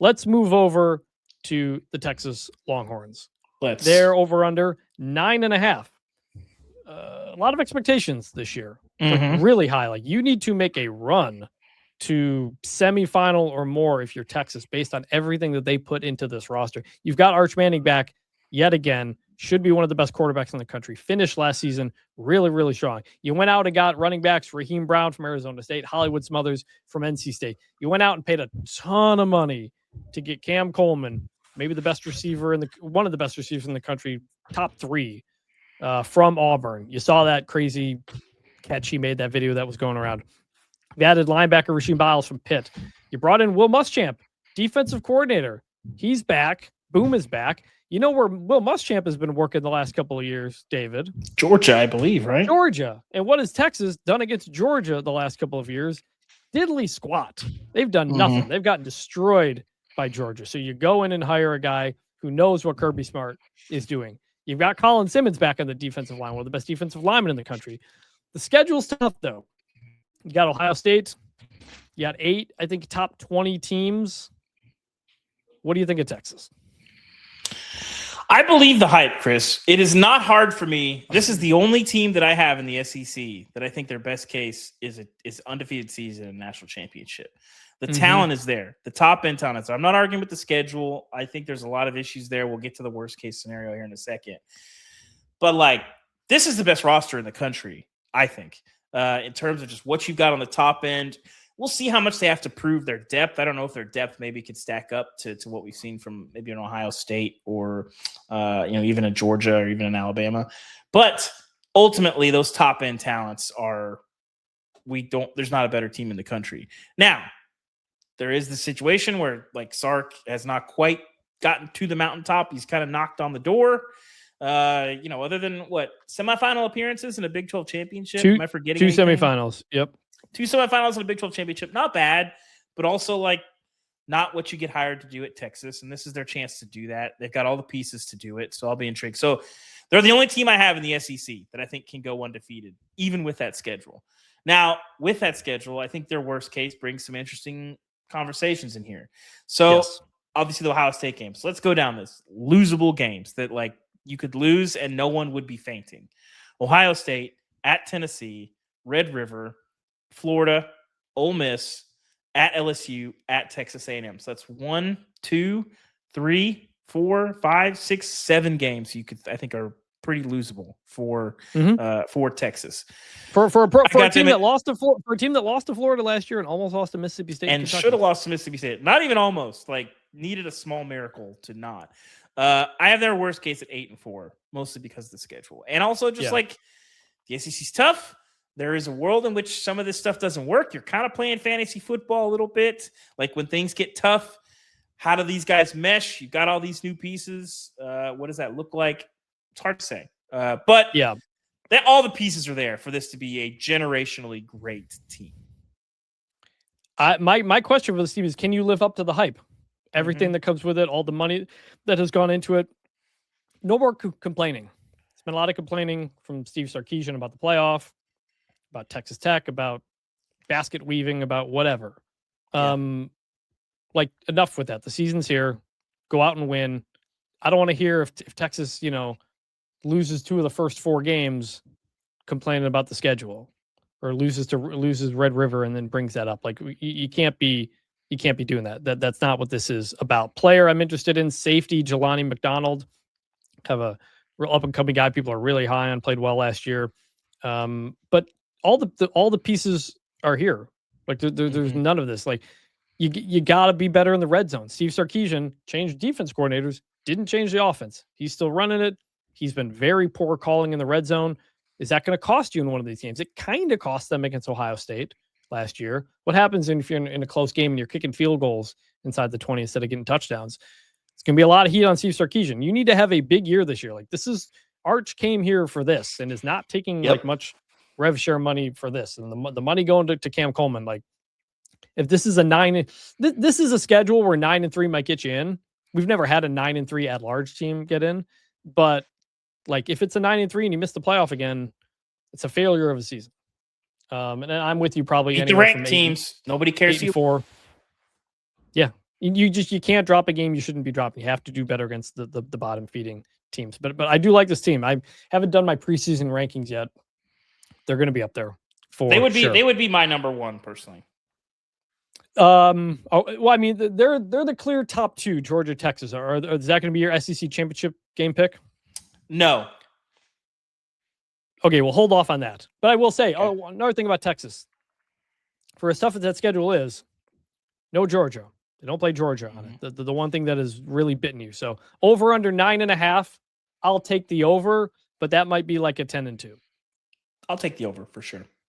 Let's move over to the Texas Longhorns. They're over under 9.5. A lot of expectations this year, like really high. Like you need to make a run to semifinal or more if you're Texas, based on everything that they put into this roster. You've got Arch Manning back yet again. Should be one of the best quarterbacks in the country. Finished last season really, really strong. You went out and got running backs, Raheem Brown from Arizona State, Hollywood Smothers from NC State. You went out and paid a ton of money to get Cam Coleman, maybe the best receiver one of the best receivers in the country, top 3 from Auburn. You saw that crazy catch he made, that video that was going around. You added linebacker Rasheem Biles from Pitt. You brought in Will Muschamp, defensive coordinator. He's back. Boom is back. You know where Will Muschamp has been working the last couple of years, David? Georgia, I believe, right? Georgia. And what has Texas done against Georgia the last couple of years? Diddly squat. They've done nothing. They've gotten destroyed by Georgia. So you go in and hire a guy who knows what Kirby Smart is doing. You've got Colin Simmons back on the defensive line, one of the best defensive linemen in the country. The schedule's tough, though. You got Ohio State. You got 8, I think, top 20 teams. What do you think of Texas? I believe the hype, Chris. It is not hard for me. This is the only team that I have in the SEC that I think their best case is undefeated season and national championship. The talent is there. The top end talent. So I'm not arguing with the schedule. I think there's a lot of issues there. We'll get to the worst case scenario here in a second. But like, this is the best roster in the country, I think, in terms of just what you've got on the top end. We'll see how much they have to prove their depth. I don't know if their depth maybe could stack up to what we've seen from maybe an Ohio State or even a Georgia or even an Alabama. But ultimately, those top end talents there's not a better team in the country. Now, there is the situation where like Sark has not quite gotten to the mountaintop. He's kind of knocked on the door. Other than semifinal appearances in a Big 12 championship. Am I forgetting 2 anything? semifinals? Yep. 2 semifinals in a Big 12 championship. Not bad, but also like not what you get hired to do at Texas. And this is their chance to do that. They've got all the pieces to do it. So I'll be intrigued. So they're the only team I have in the SEC that I think can go undefeated, even with that schedule. Now, with that schedule, I think their worst case brings some interesting conversations in here. So obviously the Ohio State games. So let's go down this. Losable games that like you could lose and no one would be fainting. Ohio State, at Tennessee, Red River, Florida, Ole Miss, at LSU, at Texas A&M. So that's 1, 2, 3, 4, 5, 6, 7 games I think are pretty losable for Texas. For a team that lost to Florida last year and almost lost to Mississippi State and should have lost to Mississippi State. Not even almost, like needed a small miracle to not. I have their worst case at 8-4, mostly because of the schedule. And also just like the SEC's tough. There is a world in which some of this stuff doesn't work. You're kind of playing fantasy football a little bit. Like when things get tough, how do these guys mesh? You've got all these new pieces. What does that look like? It's hard to say. But all the pieces are there for this to be a generationally great team. My question for this team is, can you live up to the hype? Everything that comes with it, all the money that has gone into it. No more complaining. There's been a lot of complaining from Steve Sarkisian about the playoff, about Texas Tech, about basket weaving, about whatever. Like, enough with that. The season's here. Go out and win. I don't want to hear if Texas, loses 2 of the first 4 games complaining about the schedule, or loses Red River and then brings that up. Like, you can't be doing that. That's not what this is about. Player I'm interested in, safety Jelani McDonald. Have a real up and coming guy. People are really high on. Played well last year. But all the pieces are here. Like there's none of this. Like you got to be better in the red zone. Steve Sarkisian changed defense coordinators, didn't change the offense. He's still running it. He's been very poor calling in the red zone. Is that going to cost you in one of these games? It kind of cost them against Ohio State last year. What happens if you're in a close game and you're kicking field goals inside the 20 instead of getting touchdowns? It's going to be a lot of heat on Steve Sarkisian. You need to have a big year this year. Like, this is Arch came here for this and is not taking like much rev share money for this. And the money going to Cam Coleman. Like, if this is this is a schedule where 9-3 might get you in. We've never had a 9-3 at large team get in, but like if it's a 9-3 and you miss the playoff again, it's a failure of a season. And I'm with you probably. The ranked teams, nobody cares. 8-4. Yeah, You can't drop a game you shouldn't be dropping. You have to do better against the bottom feeding teams. But I do like this team. I haven't done my preseason rankings yet. They're going to be up there for sure. They would be my number one personally. I mean, they're the clear top two. Georgia, Texas. Is that going to be your SEC championship game pick? No. Okay, well, hold off on that. But I will say, another thing about Texas. For as tough as that schedule is, no Georgia. They don't play Georgia on it. The one thing that has really bitten you. So over under 9.5, I'll take the over, but that might be like a 10-2. I'll take the over for sure.